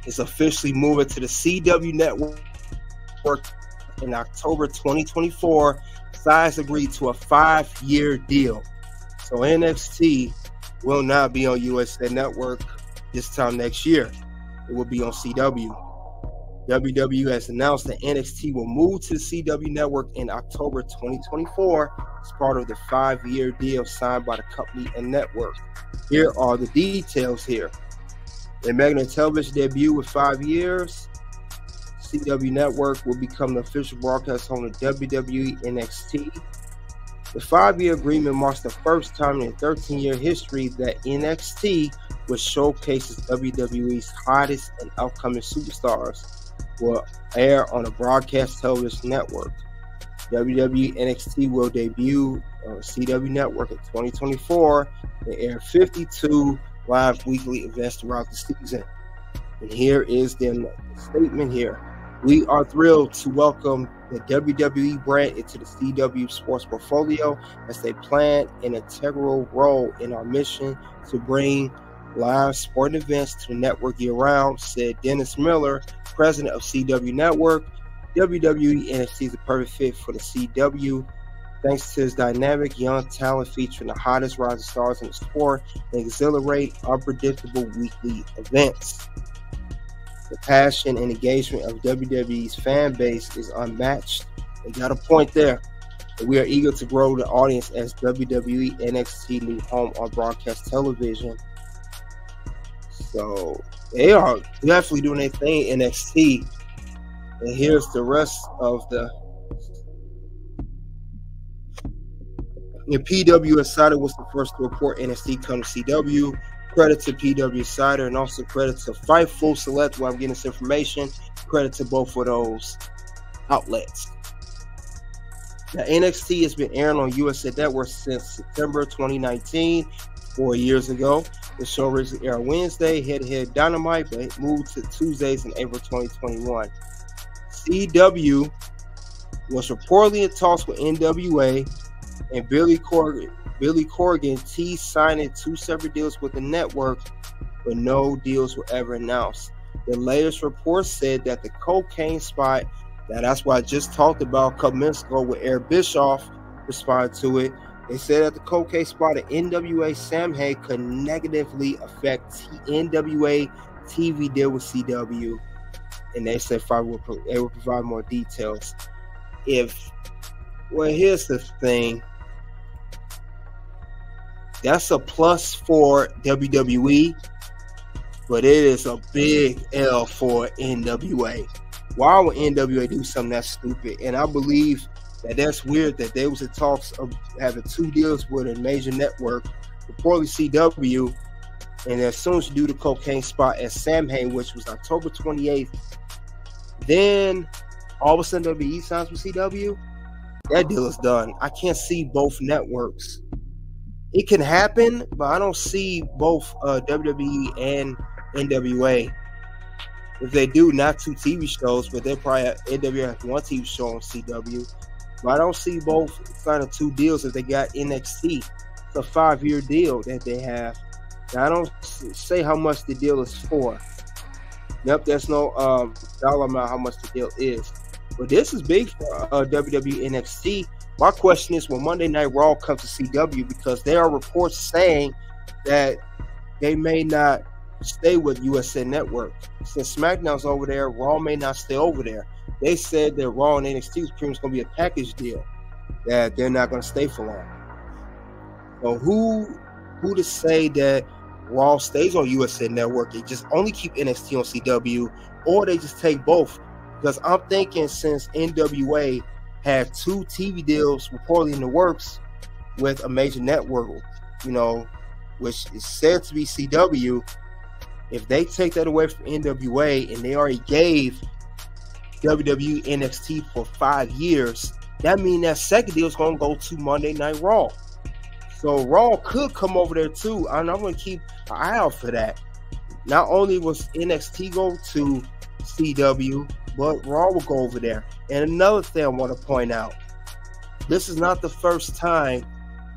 is officially moving to the CW network in October 2024. Sides agreed to a 5-year deal. So NXT will not be on USA Network this time next year. It will be on CW. WWE has announced that NXT will move to the CW network in October 2024 as part of the 5-year deal signed by the company and network. Here are the details here. They're making a television debut with 5 years. CW Network will become the official broadcast home of WWE NXT. The 5-year agreement marks the first time in a 13-year history that NXT, which showcases WWE's hottest and upcoming superstars, will air on a broadcast television network. WWE NXT will debut on CW Network in 2024 and air 52 live weekly events throughout the season. And here is the statement here. We are thrilled to welcome the WWE brand into the CW sports portfolio as they play an integral role in our mission to bring live sporting events to the network year-round, said Dennis Miller, president of CW Network. WWE NXT is a perfect fit for the CW, thanks to his dynamic young talent featuring the hottest rising stars in the sport and exhilarate, unpredictable weekly events. The passion and engagement of WWE's fan base is unmatched. They got a point there. And we are eager to grow the audience as WWE NXT new home on broadcast television. So they are definitely doing their thing in NXT. And here's the rest of the. And PW Insider was the first to report NXT coming to CW. Credit to PW Insider and also credit to Fightful Select where I'm getting this information. Credit to both of those outlets. Now, NXT has been airing on USA Network since September 2019, 4 years ago. The show originally aired Wednesday, head-to-head Dynamite, but it moved to Tuesdays in April 2021. CW was reportedly in talks with NWA, and Billy Corgan teased signing 2 separate deals with the network, but no deals were ever announced. The latest report said that the cocaine spot, that's what I just talked about a couple minutes ago with Eric Bischoff responded to it. They said that the cocaine spot at NWA Sam Hay could negatively affect NWA TV deal with CW, and they said they will provide more details. Here's the thing. That's a plus for WWE, but it is a big L for NWA. Why would NWA do something that stupid? And I believe that that's weird that they was in talks of having 2 deals with a major network, reportedly CW, and as soon as you do the cocaine spot at Samhain, which was October 28th, then all of a sudden WWE signs with CW, that deal is done. I can't see both networks. It can happen, but I don't see both WWE and NWA. If they do, not 2 TV shows, but they probably have, NWA has 1 TV show on CW. But I don't see both signing 2 deals if they got NXT. It's a 5-year deal that they have. Now, I don't say how much the deal is for. Yep, there's no dollar amount how much the deal is. But this is big for WWE NXT. My question is, will Monday Night Raw come to CW? Because there are reports saying that they may not stay with USA Network. Since SmackDown's over there, Raw may not stay over there. They said that Raw and NXT is pretty much going to be a package deal, that they're not going to stay for long. So who to say that Raw stays on USA Network, they just only keep NXT on CW, or they just take both? Because I'm thinking since NWA had 2 TV deals reportedly in the works with a major network, which is said to be CW, if they take that away from NWA and they already gave WWE NXT for 5 years, that means that second deal is going to go to Monday Night Raw. So Raw could come over there too, and I'm going to keep an eye out for that. Not only was NXT go to CW, but Raw will go over there. And another thing I want to point out, this is not the first time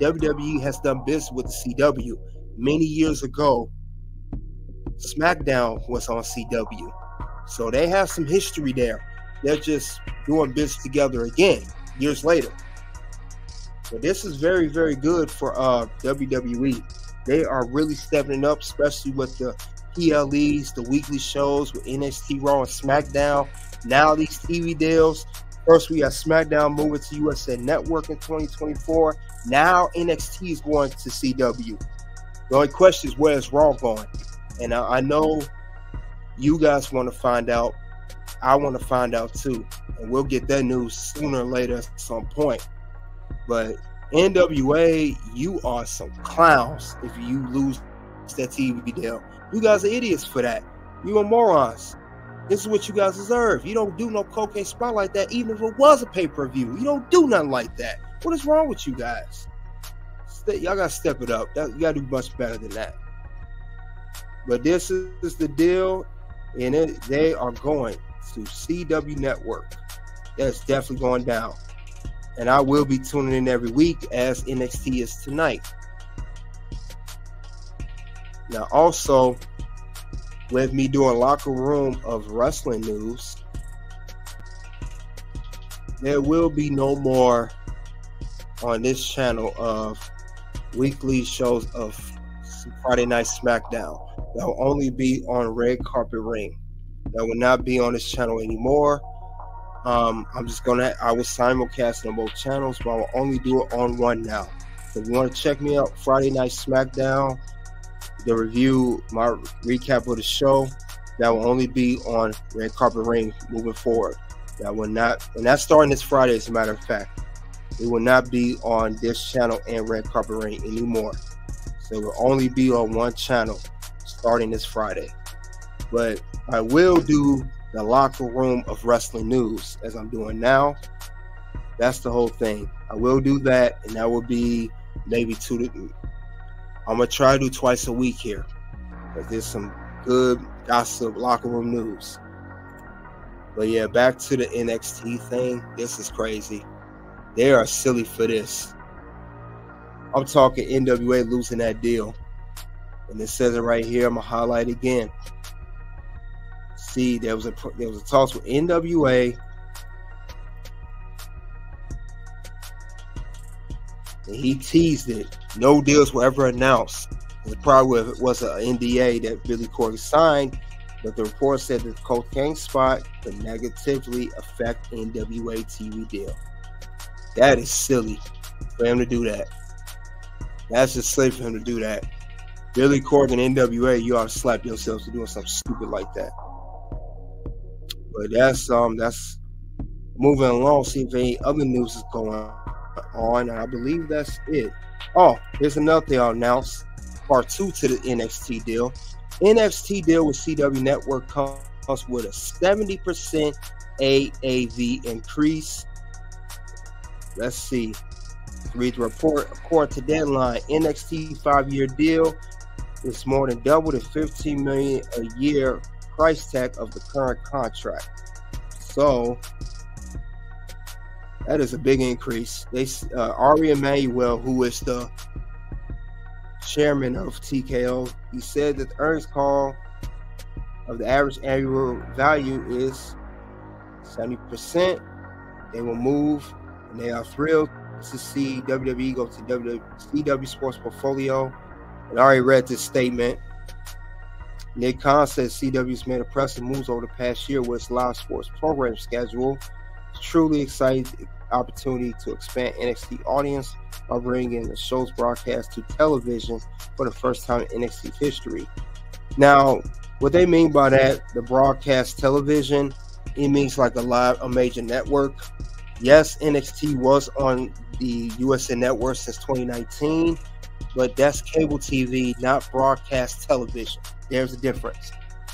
WWE has done business with the CW. Many years ago, SmackDown was on CW. So they have some history there. They're just doing business together again years later. But this is very, very good for WWE. They are really stepping up, especially with the PLEs, the weekly shows with NXT Raw and SmackDown. Now these TV deals. First, we got SmackDown moving to USA Network in 2024. Now NXT is going to CW. The only question is, where is Raw going? And I know you guys want to find out. I want to find out too. And we'll get that news sooner or later at some point. But NWA, you are some clowns if you lose that TV deal. You guys are idiots for that. You are morons. This is what you guys deserve. You don't do no cocaine spot like that, even if it was a pay-per-view. You don't do nothing like that. What is wrong with you guys? Y'all got to step it up. You got to do much better than that. But this is the deal, and they are going to CW Network. That's definitely going down. And I will be tuning in every week as NXT is tonight. Now, also, with me doing Locker Room of Wrestling News, there will be no more on this channel of weekly shows of Friday Night SmackDown. That will only be on Red Carpet Ring. That will not be on this channel anymore. I will simulcast on both channels, but I will only do it on one now. So if you want to check me out, Friday Night SmackDown, the review, my recap of the show, that will only be on Red Carpet Ring moving forward. That will not, and that's starting this Friday, as a matter of fact. It will not be on this channel and Red Carpet Ring anymore. So it will only be on one channel starting this Friday. But I will do the Locker Room of Wrestling News as I'm doing now. That's the whole thing. I will do that, and that will be maybe I'm going to try to do twice a week here, because there's some good gossip locker room news. But yeah, back to the NXT thing. This is crazy. They are silly for this. I'm talking NWA losing that deal. And it says it right here. I'm going to highlight again. See, there was a talk with NWA. And he teased it. No deals were ever announced. It probably was an NDA that Billy Corgan signed, but the report said that the cocaine spot could negatively affect NWA TV deal. That is silly for him to do that. That's just silly for him to do that. Billy Corgan, NWA, you ought to slap yourselves for doing something stupid like that. But that's moving along. See if any other news is going on. And I believe that's it. Oh, here's another thing I'll announce. Part 2 to the NXT deal. NXT deal with CW Network comes with a 70% AAV increase. Let's see. Read the report. According to Deadline, NXT 5-year deal is more than double the $15 million a year price tag of the current contract. So that is a big increase. Ari Emanuel, who is the chairman of TKO, he said that the earnings call of the average annual value is 70%. They will move, and they are thrilled to see WWE go to CW Sports Portfolio. And I already read this statement. Nick Khan says CW's made impressive moves over the past year with its live sports program schedule. It's truly exciting opportunity to expand NXT audience by bringing the show's broadcast to television for the first time in NXT history. Now, what they mean by that, the broadcast television, it means like a major network. Yes, NXT was on the USA Network since 2019, but that's cable TV, not broadcast television. There's a difference.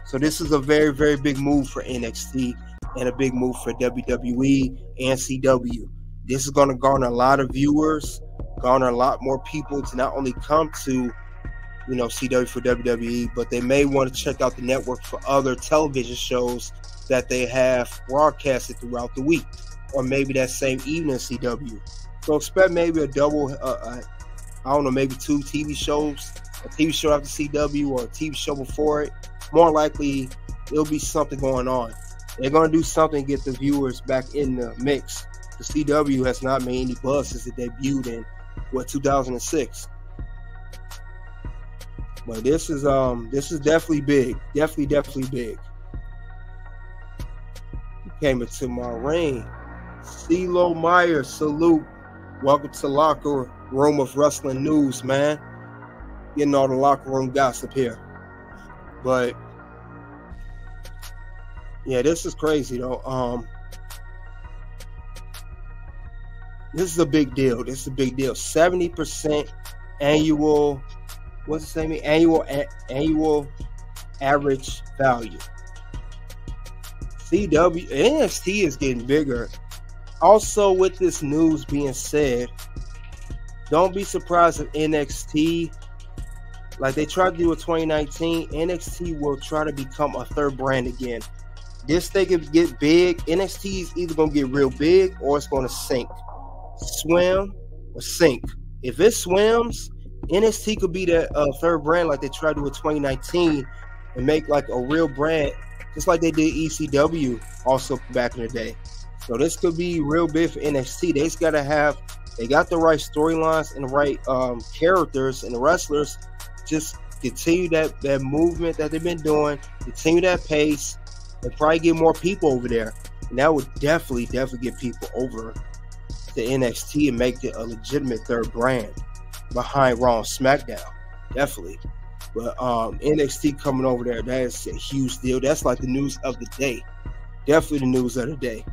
So this is a very, very big move for NXT and a big move for WWE and CW. This is going to garner a lot of viewers, garner a lot more people to not only come to, CW for WWE, but they may want to check out the network for other television shows that they have broadcasted throughout the week, or maybe that same evening CW. So expect maybe a double, maybe 2 TV shows a TV show after CW or a TV show before it, more likely there'll be something going on. They're going to do something to get the viewers back in the mix. The CW has not made any buzz since it debuted in 2006. But this is definitely big. Definitely big. He came into my ring. CeeLo Myers, salute. Welcome to Locker Room of Wrestling News, man. Getting all the locker room gossip here. But yeah, this is crazy though. This is a big deal. 70% annual. What's it say? Annual average value. NXT is getting bigger. Also, with this news being said, don't be surprised if NXT, like they tried to do in 2019, NXT will try to become a third brand again. This thing could get big. NXT is either going to get real big or it's going to sink. Swim or sink. If it swims, NXT could be that third brand like they tried to do in 2019 and make like a real brand, just like they did ECW also back in the day. So this could be real big for NXT. They got the right storylines and the right characters and the wrestlers. Just continue that movement that they've been doing, continue that pace, and probably get more people over there. And that would definitely get people over to NXT and make it a legitimate third brand behind Raw and SmackDown. Definitely. But NXT coming over there, that is a huge deal. That's like the news of the day. Definitely the news of the day.